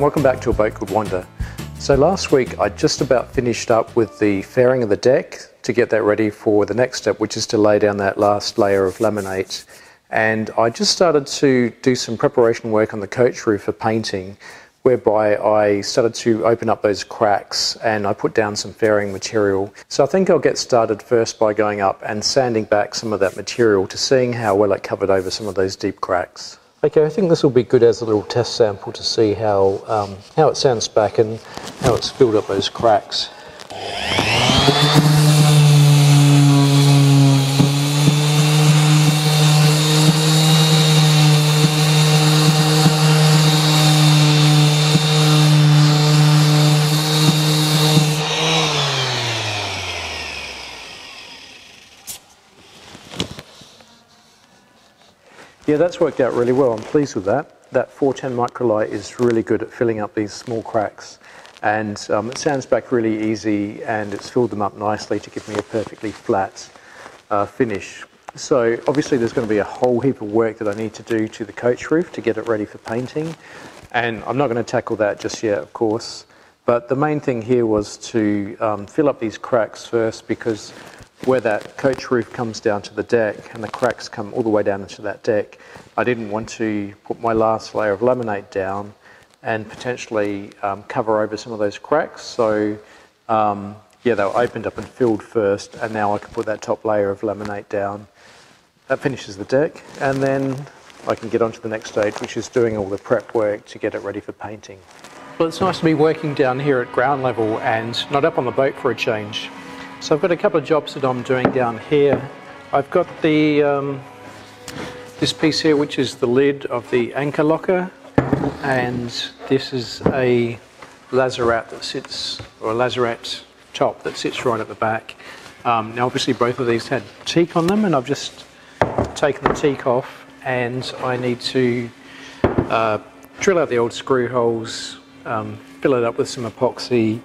welcome back to a boat called Wanda. So last week I just about finished up with the fairing of the deck to get that ready for the next step, which is to lay down that last layer of laminate. And I just started to do some preparation work on the coach roof for painting, whereby I started to open up those cracks and I put down some fairing material. So I think I'll get started first by going up and sanding back some of that material to seeing how well it covered over some of those deep cracks. Okay, I think this will be good as a little test sample to see how it sands back and how it's filled up those cracks. Yeah, that's worked out really well. I'm pleased with that. That 410 microlite is really good at filling up these small cracks, and it sands back really easy, and it's filled them up nicely to give me a perfectly flat finish. So obviously there's going to be a whole heap of work that I need to do to the coach roof to get it ready for painting, and I'm not going to tackle that just yet, of course. But the main thing here was to fill up these cracks first, because where that coach roof comes down to the deck and the cracks come all the way down into that deck, I didn't want to put my last layer of laminate down and potentially cover over some of those cracks. So yeah, they were opened up and filled first, and now I can put that top layer of laminate down. That finishes the deck, and then I can get on to the next stage, which is doing all the prep work to get it ready for painting. Well, it's nice to be working down here at ground level and not up on the boat for a change. So I've got a couple of jobs that I'm doing down here. I've got the this piece here, which is the lid of the anchor locker, and this is a lazarette that sits, or a lazarette top that sits right at the back. Now obviously both of these had teak on them, and I've just taken the teak off, and I need to drill out the old screw holes, fill it up with some epoxy,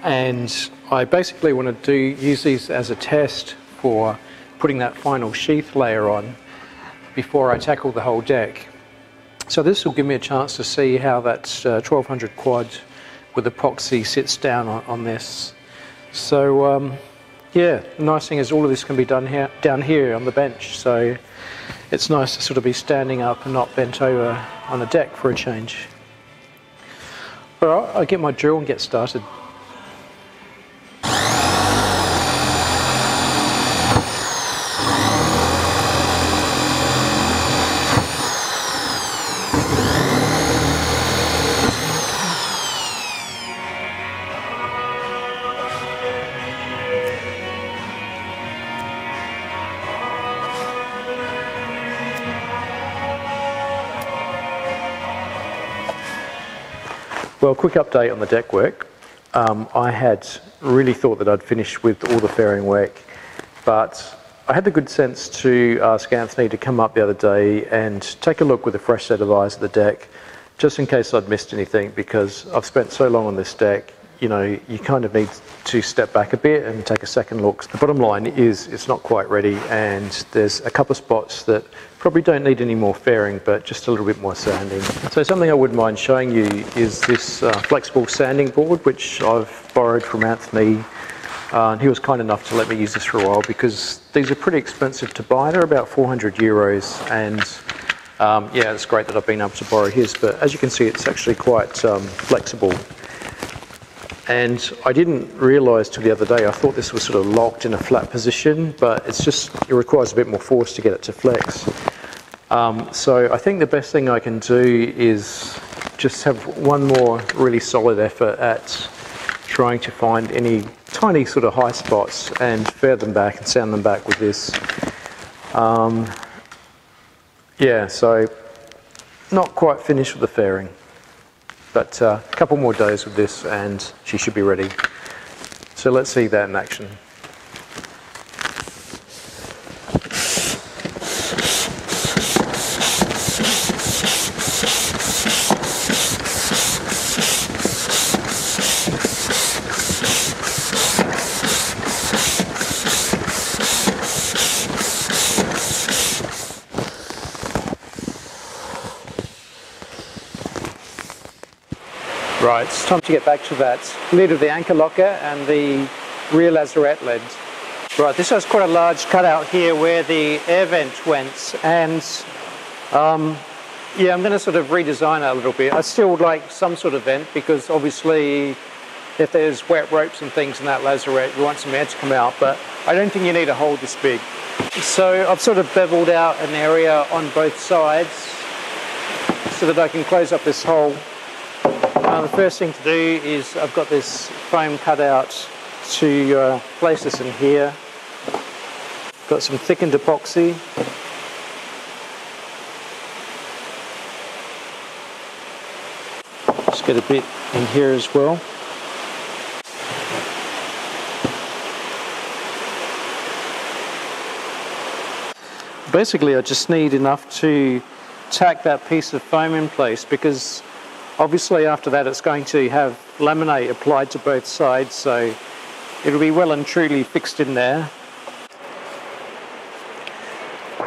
and I basically want to use these as a test for putting that final sheath layer on before I tackle the whole deck. So this will give me a chance to see how that 1200 quad with epoxy sits down on this. So yeah, the nice thing is all of this can be done here, down here on the bench, so it's nice to sort of be standing up and not bent over on a deck for a change. Alright, I'll get my drill and get started. Well, quick update on the deck work. I had really thought that I'd finished with all the fairing work, but I had the good sense to ask Anthony to come up the other day and take a look with a fresh set of eyes at the deck, just in case I'd missed anything, because I've spent so long on this deck, you know, you kind of need to step back a bit and take a second look. The bottom line is it's not quite ready, and there's a couple of spots that probably don't need any more fairing, but just a little bit more sanding. So something I wouldn't mind showing you is this flexible sanding board, which I've borrowed from Anthony, and he was kind enough to let me use this for a while, because these are pretty expensive to buy. They're about 400 euros, and yeah, it's great that I've been able to borrow his, but as you can see, it's actually quite flexible. And I didn't realise till the other day, I thought this was sort of locked in a flat position, but it's just, it requires a bit more force to get it to flex. So I think the best thing I can do is just have one more really solid effort at trying to find any tiny sort of high spots and fair them back and sand them back with this. Yeah, so not quite finished with the fairing. But a couple more days with this and she should be ready. So let's see that in action. Right, it's time to get back to that lid of the anchor locker and the rear lazarette lid. Right, this has quite a large cutout here where the air vent went, and yeah, I'm going to sort of redesign it a little bit. I still would like some sort of vent because obviously if there's wet ropes and things in that lazarette, you want some air to come out, but I don't think you need a hole this big. So I've sort of beveled out an area on both sides so that I can close up this hole. The first thing to do is I've got this foam cut out to place this in here. Got some thickened epoxy. Just get a bit in here as well. Basically I just need enough to tack that piece of foam in place, because obviously after that it's going to have laminate applied to both sides, so it'll be well and truly fixed in there.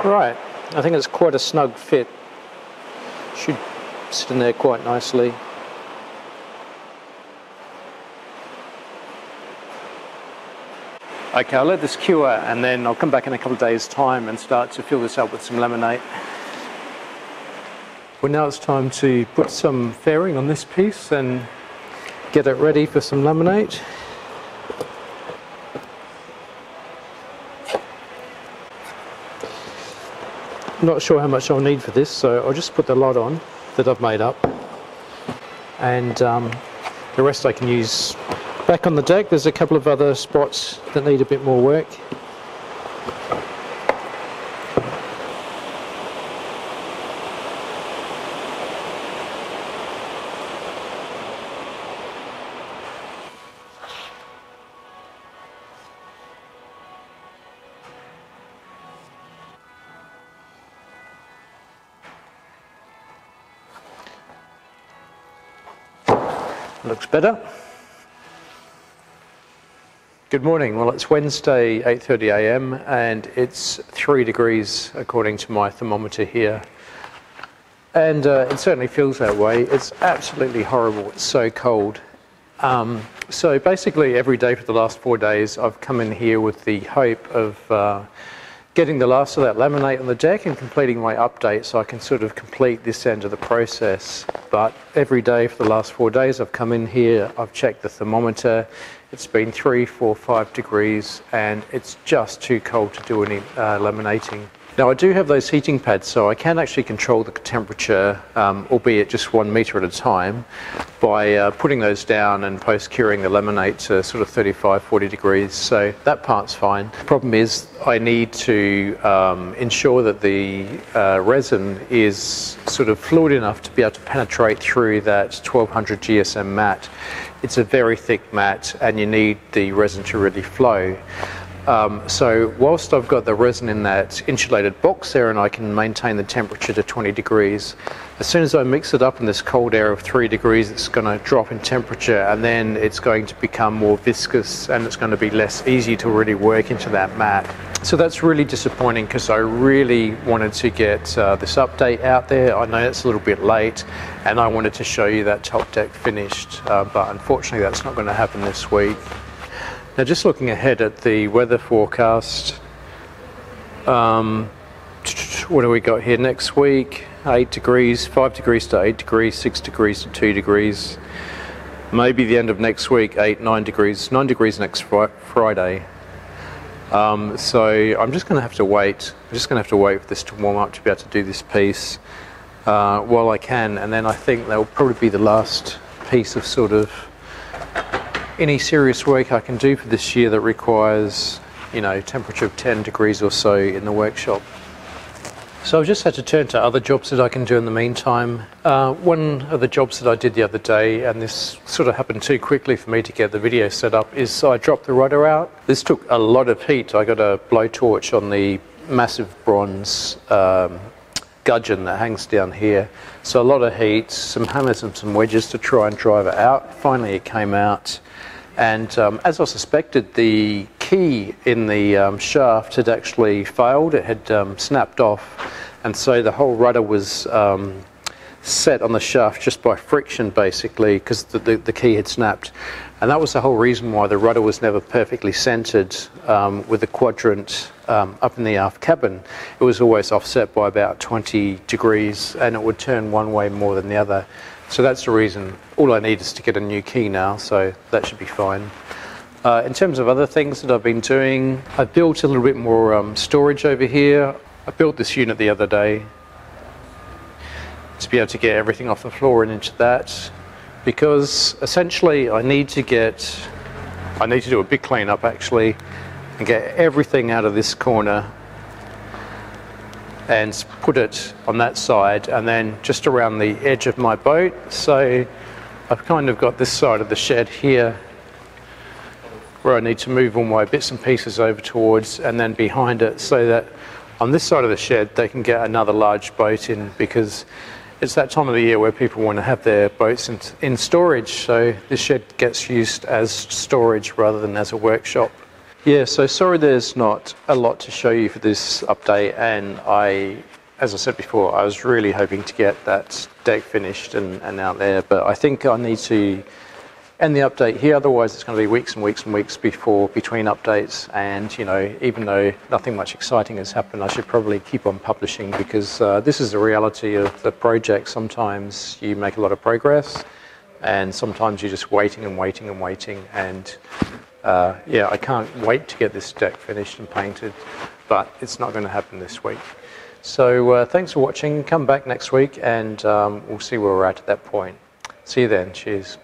Right, I think it's quite a snug fit. Should sit in there quite nicely. Okay, I'll let this cure and then I'll come back in a couple of days' time and start to fill this up with some laminate. Well, now it's time to put some fairing on this piece and get it ready for some laminate. Not sure how much I'll need for this, so I'll just put the lot on that I've made up, and the rest I can use back on the deck. There's a couple of other spots that need a bit more work. Looks better. Good morning. Well, it's Wednesday, 8:30 a.m. and it's 3 degrees according to my thermometer here. And it certainly feels that way. It's absolutely horrible. It's so cold. So basically every day for the last 4 days I've come in here with the hope of getting the last of that laminate on the deck and completing my update so I can sort of complete this end of the process. But every day for the last 4 days I've come in here, I've checked the thermometer, it's been 3, 4, 5 degrees and it's just too cold to do any laminating. Now I do have those heating pads, so I can actually control the temperature, albeit just 1 metre at a time, by putting those down and post-curing the laminate to sort of 35, 40 degrees, so that part's fine. The problem is I need to ensure that the resin is sort of fluid enough to be able to penetrate through that 1200 GSM mat. It's a very thick mat and you need the resin to really flow. So whilst I've got the resin in that insulated box there and I can maintain the temperature to 20 degrees, as soon as I mix it up in this cold air of 3 degrees, it's going to drop in temperature and then it's going to become more viscous and it's going to be less easy to really work into that mat. So that's really disappointing because I really wanted to get this update out there. I know it's a little bit late and I wanted to show you that top deck finished, but unfortunately that's not going to happen this week. Now just looking ahead at the weather forecast, what do we got here next week? 8 degrees, 5 degrees to 8 degrees, 6 degrees to 2 degrees. Maybe the end of next week, 8, 9 degrees, 9 degrees next Friday. So I'm just going to have to wait. I'm just going to have to wait for this to warm up to be able to do this piece while I can, and then I think that will probably be the last piece of sort of any serious work I can do for this year that requires, you know, temperature of 10 degrees or so in the workshop. So I've just had to turn to other jobs that I can do in the meantime. One of the jobs that I did the other day, and this sort of happened too quickly for me to get the video set up, is I dropped the rudder out. This took a lot of heat. I got a blowtorch on the massive bronze gudgeon that hangs down here. So a lot of heat, some hammers and some wedges to try and drive it out. Finally it came out. And as I suspected, the key in the shaft had actually failed. It had snapped off, and so the whole rudder was set on the shaft just by friction, basically, because the key had snapped. And that was the whole reason why the rudder was never perfectly centered with the quadrant up in the aft cabin. It was always offset by about 20 degrees, and it would turn one way more than the other. So that's the reason. All I need is to get a new key now, so that should be fine. In terms of other things that I've been doing, I built a little bit more storage over here. I built this unit the other day to be able to get everything off the floor and into that, because essentially I need to do a big cleanup actually and get everything out of this corner and put it on that side, and then just around the edge of my boat. So I've kind of got this side of the shed here where I need to move all my bits and pieces over towards, and then behind it, so that on this side of the shed they can get another large boat in, because it's that time of the year where people want to have their boats in storage, so this shed gets used as storage rather than as a workshop. Yeah, so sorry there's not a lot to show you for this update, and as I said before, I was really hoping to get that deck finished and out there, but I think I need to end the update here, otherwise it's going to be weeks and weeks and weeks between updates, and you know, even though nothing much exciting has happened, I should probably keep on publishing, because this is the reality of the project. Sometimes you make a lot of progress, and sometimes you're just waiting and waiting and waiting, and yeah, I can't wait to get this deck finished and painted, but it's not going to happen this week. So thanks for watching. Come back next week and we'll see where we're at that point. See you then. Cheers.